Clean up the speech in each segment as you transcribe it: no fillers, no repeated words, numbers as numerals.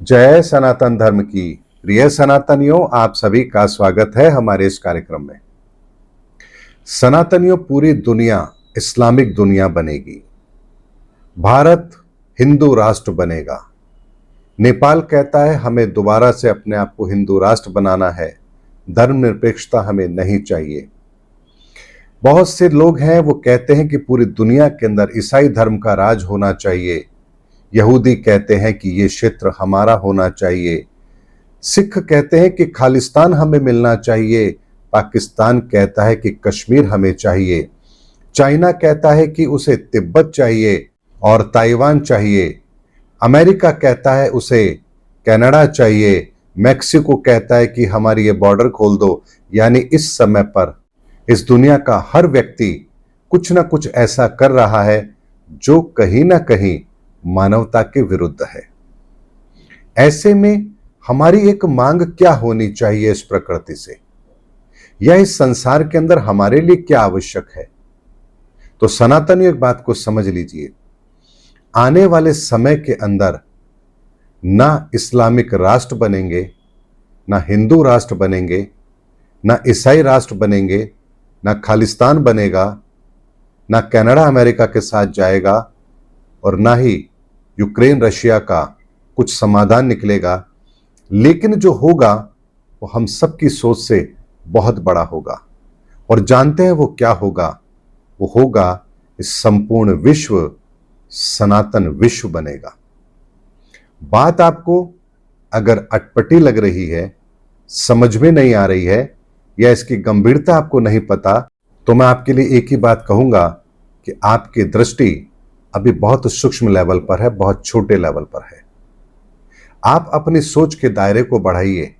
जय सनातन धर्म की प्रिय सनातनियों, आप सभी का स्वागत है हमारे इस कार्यक्रम में। सनातनियों, पूरी दुनिया इस्लामिक दुनिया बनेगी, भारत हिंदू राष्ट्र बनेगा। नेपाल कहता है हमें दोबारा से अपने आप को हिंदू राष्ट्र बनाना है, धर्मनिरपेक्षता हमें नहीं चाहिए। बहुत से लोग हैं वो कहते हैं कि पूरी दुनिया के अंदर ईसाई धर्म का राज होना चाहिए। यहूदी कहते हैं कि ये क्षेत्र हमारा होना चाहिए। सिख कहते हैं कि खालिस्तान हमें मिलना चाहिए। पाकिस्तान कहता है कि कश्मीर हमें चाहिए। चाइना कहता है कि उसे तिब्बत चाहिए और ताइवान चाहिए। अमेरिका कहता है उसे कनाडा चाहिए। मैक्सिको कहता है कि हमारी ये बॉर्डर खोल दो। यानी इस समय पर इस दुनिया का हर व्यक्ति कुछ ना कुछ ऐसा कर रहा है जो कहीं ना कहीं मानवता के विरुद्ध है। ऐसे में हमारी एक मांग क्या होनी चाहिए इस प्रकृति से, या इस संसार के अंदर हमारे लिए क्या आवश्यक है? तो सनातनी एक बात को समझ लीजिए, आने वाले समय के अंदर ना इस्लामिक राष्ट्र बनेंगे, ना हिंदू राष्ट्र बनेंगे, ना ईसाई राष्ट्र बनेंगे, ना खालिस्तान बनेगा, ना कनाडा अमेरिका के साथ जाएगा, और ना ही यूक्रेन रशिया का कुछ समाधान निकलेगा। लेकिन जो होगा वो हम सबकी सोच से बहुत बड़ा होगा। और जानते हैं वो क्या होगा? वो होगा इस संपूर्ण विश्व सनातन विश्व बनेगा। बात आपको अगर अटपटी लग रही है, समझ में नहीं आ रही है, या इसकी गंभीरता आपको नहीं पता, तो मैं आपके लिए एक ही बात कहूंगा कि आपकी दृष्टि अभी बहुत सूक्ष्म लेवल पर है, बहुत छोटे लेवल पर है। आप अपनी सोच के दायरे को बढ़ाइए।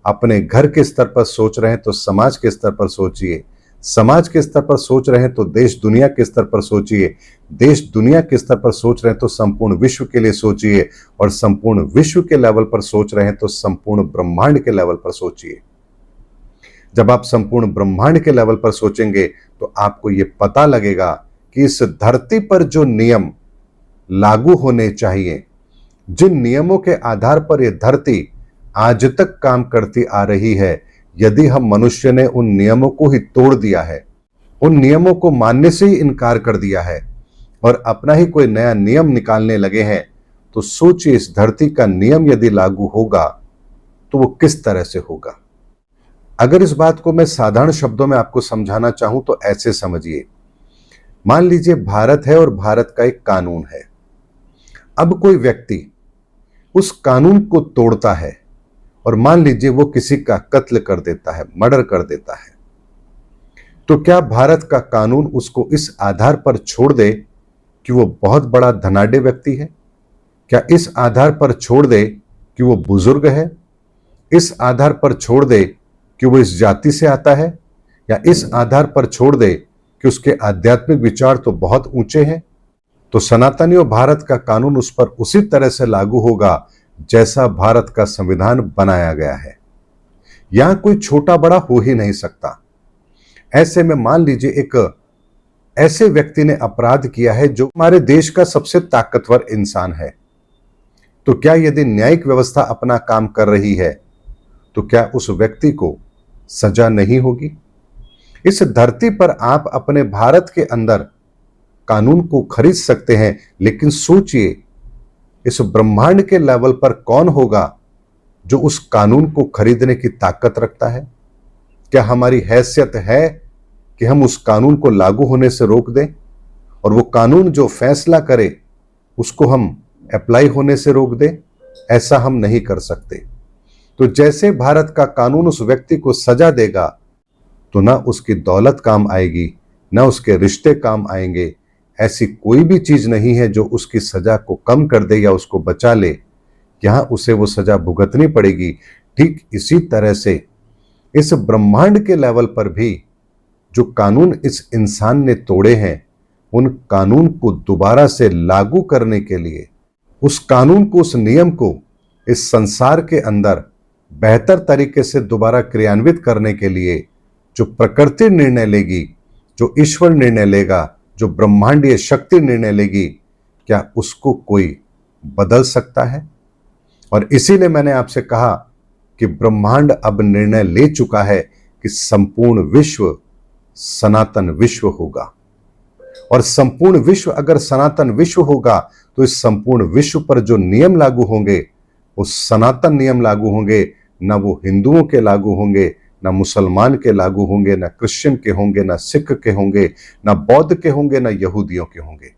अपने घर के स्तर पर सोच रहे हैं तो समाज के स्तर पर सोचिए। समाज के स्तर पर सोच रहे हैं तो देश दुनिया के स्तर पर सोचिए। देश दुनिया के स्तर पर सोच रहे हैं तो संपूर्ण विश्व के लिए सोचिए। और संपूर्ण विश्व के लेवल पर सोच रहे हैं तो संपूर्ण ब्रह्मांड के लेवल पर सोचिए। जब आप संपूर्ण ब्रह्मांड के लेवल पर सोचेंगे तो आपको यह पता लगेगा कि इस धरती पर जो नियम लागू होने चाहिए, जिन नियमों के आधार पर यह धरती आज तक काम करती आ रही है, यदि हम मनुष्य ने उन नियमों को ही तोड़ दिया है, उन नियमों को मानने से ही इनकार कर दिया है और अपना ही कोई नया नियम निकालने लगे हैं, तो सोचिए इस धरती का नियम यदि लागू होगा तो वो किस तरह से होगा। अगर इस बात को मैं साधारण शब्दों में आपको समझाना चाहूं तो ऐसे समझिए। मान लीजिए भारत है और भारत का एक कानून है। अब कोई व्यक्ति उस कानून को तोड़ता है और मान लीजिए वो किसी का कत्ल कर देता है, मर्डर कर देता है, तो क्या भारत का कानून उसको इस आधार पर छोड़ दे कि वो बहुत बड़ा धनाढ्य व्यक्ति है? क्या इस आधार पर छोड़ दे कि वो बुजुर्ग है? इस आधार पर छोड़ दे कि वो इस जाति से आता है? या इस आधार पर छोड़ दे कि उसके आध्यात्मिक विचार तो बहुत ऊंचे हैं? तो सनातनियों, भारत का कानून उस पर उसी तरह से लागू होगा जैसा भारत का संविधान बनाया गया है। यहां कोई छोटा बड़ा हो ही नहीं सकता। ऐसे में मान लीजिए एक ऐसे व्यक्ति ने अपराध किया है जो हमारे देश का सबसे ताकतवर इंसान है, तो क्या यदि न्यायिक व्यवस्था अपना काम कर रही है तो क्या उस व्यक्ति को सजा नहीं होगी? इस धरती पर आप अपने भारत के अंदर कानून को खरीद सकते हैं, लेकिन सोचिए इस ब्रह्मांड के लेवल पर कौन होगा जो उस कानून को खरीदने की ताकत रखता है? क्या हमारी हैसियत है कि हम उस कानून को लागू होने से रोक दें, और वो कानून जो फैसला करे उसको हम अप्लाई होने से रोक दें? ऐसा हम नहीं कर सकते। तो जैसे भारत का कानून उस व्यक्ति को सजा देगा, तो ना उसकी दौलत काम आएगी, ना उसके रिश्ते काम आएंगे। ऐसी कोई भी चीज नहीं है जो उसकी सजा को कम कर दे या उसको बचा ले। यहां उसे वो सजा भुगतनी पड़ेगी। ठीक इसी तरह से इस ब्रह्मांड के लेवल पर भी जो कानून इस इंसान ने तोड़े हैं, उन कानून को दोबारा से लागू करने के लिए, उस कानून को, उस नियम को इस संसार के अंदर बेहतर तरीके से दोबारा क्रियान्वित करने के लिए जो प्रकृति निर्णय लेगी, जो ईश्वर निर्णय लेगा, जो ब्रह्मांडीय शक्ति निर्णय लेगी, क्या उसको कोई बदल सकता है? और इसीलिए मैंने आपसे कहा कि ब्रह्मांड अब निर्णय ले चुका है कि संपूर्ण विश्व सनातन विश्व होगा। और संपूर्ण विश्व अगर सनातन विश्व होगा तो इस संपूर्ण विश्व पर जो नियम लागू होंगे वो सनातन नियम लागू होंगे, ना वो हिंदुओं के लागू होंगे, ना मुसलमान के लागू होंगे, ना क्रिश्चियन के होंगे, ना सिख के होंगे, ना बौद्ध के होंगे, ना यहूदियों के होंगे।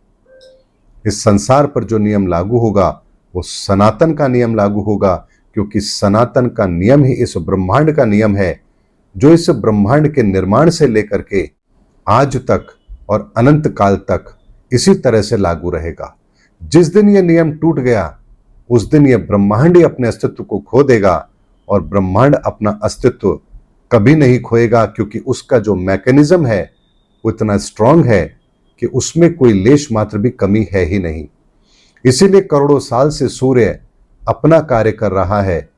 इस संसार पर जो नियम लागू होगा वो सनातन का नियम लागू होगा, क्योंकि सनातन का नियम ही इस ब्रह्मांड का नियम है, जो इस ब्रह्मांड के निर्माण से लेकर के आज तक और अनंत काल तक इसी तरह से लागू रहेगा। जिस दिन यह नियम टूट गया उस दिन यह ब्रह्मांड ही अपने अस्तित्व को खो देगा, और ब्रह्मांड अपना अस्तित्व कभी नहीं खोएगा, क्योंकि उसका जो मैकेनिज्म है वो इतना स्ट्रांग है कि उसमें कोई लेश मात्र भी कमी है ही नहीं। इसीलिए करोड़ों साल से सूर्य अपना कार्य कर रहा है,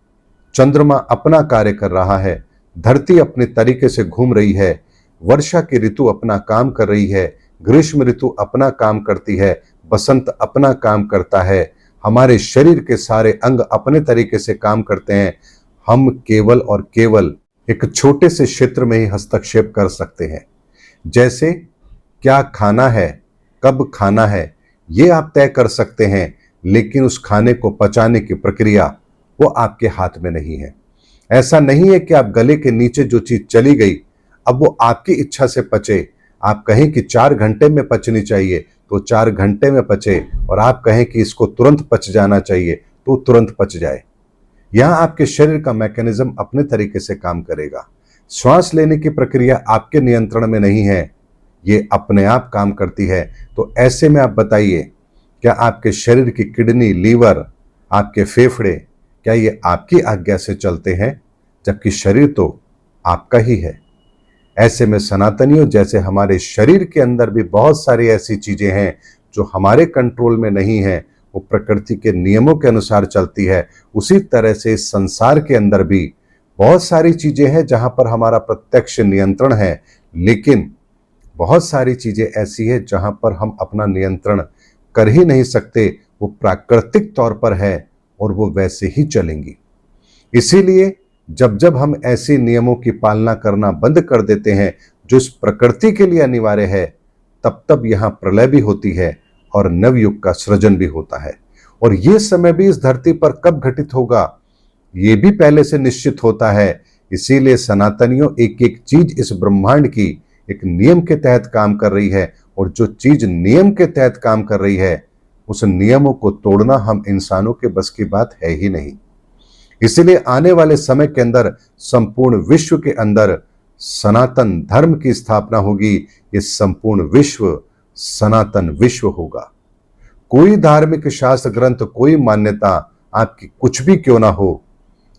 चंद्रमा अपना कार्य कर रहा है, धरती अपने तरीके से घूम रही है, वर्षा की ऋतु अपना काम कर रही है, ग्रीष्म ऋतु अपना काम करती है, बसंत अपना काम करता है, हमारे शरीर के सारे अंग अपने तरीके से काम करते हैं। हम केवल और केवल एक छोटे से क्षेत्र में ही हस्तक्षेप कर सकते हैं। जैसे क्या खाना है, कब खाना है, ये आप तय कर सकते हैं, लेकिन उस खाने को पचाने की प्रक्रिया वो आपके हाथ में नहीं है। ऐसा नहीं है कि आप गले के नीचे जो चीज चली गई अब वो आपकी इच्छा से पचे। आप कहें कि 4 घंटे में पचनी चाहिए तो 4 घंटे में पचे, और आप कहें कि इसको तुरंत पच जाना चाहिए तो तुरंत पच जाए। यहां आपके शरीर का मैकेनिज्म अपने तरीके से काम करेगा। श्वास लेने की प्रक्रिया आपके नियंत्रण में नहीं है, ये अपने आप काम करती है। तो ऐसे में आप बताइए, क्या आपके शरीर की किडनी, लीवर, आपके फेफड़े, क्या ये आपकी आज्ञा से चलते हैं? जबकि शरीर तो आपका ही है। ऐसे में सनातनियों, जैसे हमारे शरीर के अंदर भी बहुत सारी ऐसी चीजें हैं जो हमारे कंट्रोल में नहीं है, वो प्रकृति के नियमों के अनुसार चलती है, उसी तरह से इस संसार के अंदर भी बहुत सारी चीजें हैं जहां पर हमारा प्रत्यक्ष नियंत्रण है, लेकिन बहुत सारी चीजें ऐसी है जहां पर हम अपना नियंत्रण कर ही नहीं सकते। वो प्राकृतिक तौर पर है और वो वैसे ही चलेंगी। इसीलिए जब जब हम ऐसे नियमों की पालना करना बंद कर देते हैं जो इस प्रकृति के लिए अनिवार्य है, तब तब यहां प्रलय भी होती है और नवयुग का सृजन भी होता है। और ये समय भी इस धरती पर कब घटित होगा ये भी पहले से निश्चित होता है। इसीलिए सनातनियों, एक एक चीज इस ब्रह्मांड की एक नियम के तहत काम कर रही है, और जो चीज नियम के तहत काम कर रही है उस नियमों को तोड़ना हम इंसानों के बस की बात है ही नहीं। इसलिए आने वाले समय के अंदर संपूर्ण विश्व के अंदर सनातन धर्म की स्थापना होगी। ये संपूर्ण विश्व सनातन विश्व होगा। कोई धार्मिक शास्त्र ग्रंथ, कोई मान्यता आपकी कुछ भी क्यों ना हो,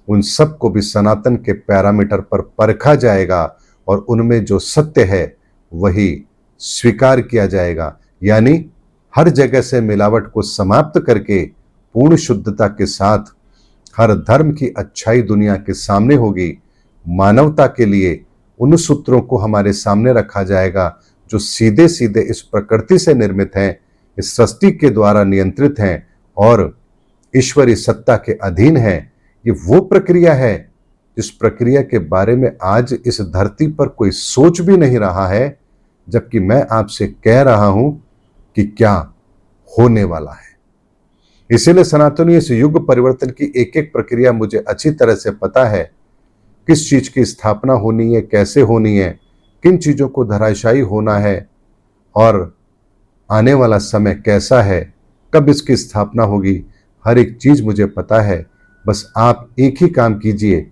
उन सब को भी सनातन के पैरामीटर पर परखा जाएगा और उनमें जो सत्य है वही स्वीकार किया जाएगा। यानी हर जगह से मिलावट को समाप्त करके पूर्ण शुद्धता के साथ हर धर्म की अच्छाई दुनिया के सामने होगी। मानवता के लिए उन सूत्रों को हमारे सामने रखा जाएगा जो सीधे सीधे इस प्रकृति से निर्मित हैं, इस सृष्टि के द्वारा नियंत्रित हैं और ईश्वरीय सत्ता के अधीन हैं। ये वो प्रक्रिया है जिस प्रक्रिया के बारे में आज इस धरती पर कोई सोच भी नहीं रहा है, जबकि मैं आपसे कह रहा हूं कि क्या होने वाला है। इसीलिए सनातनी, इस युग परिवर्तन की एक एक प्रक्रिया मुझे अच्छी तरह से पता है। किस चीज की स्थापना होनी है, कैसे होनी है, किन चीजों को धराशायी होना है, और आने वाला समय कैसा है, कब इसकी स्थापना होगी, हर एक चीज मुझे पता है। बस आप एक ही काम कीजिए,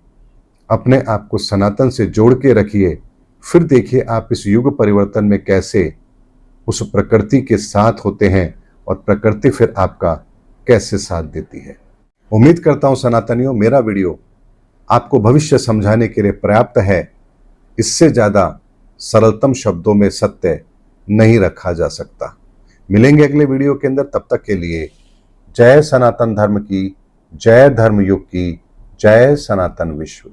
अपने आप को सनातन से जोड़ के रखिए, फिर देखिए आप इस युग परिवर्तन में कैसे उस प्रकृति के साथ होते हैं और प्रकृति फिर आपका कैसे साथ देती है। उम्मीद करता हूं सनातनियों, मेरा वीडियो आपको भविष्य समझाने के लिए पर्याप्त है। इससे ज्यादा सरलतम शब्दों में सत्य नहीं रखा जा सकता। मिलेंगे अगले वीडियो के अंदर, तब तक के लिए जय सनातन धर्म की, जय धर्म युग की, जय सनातन विश्व।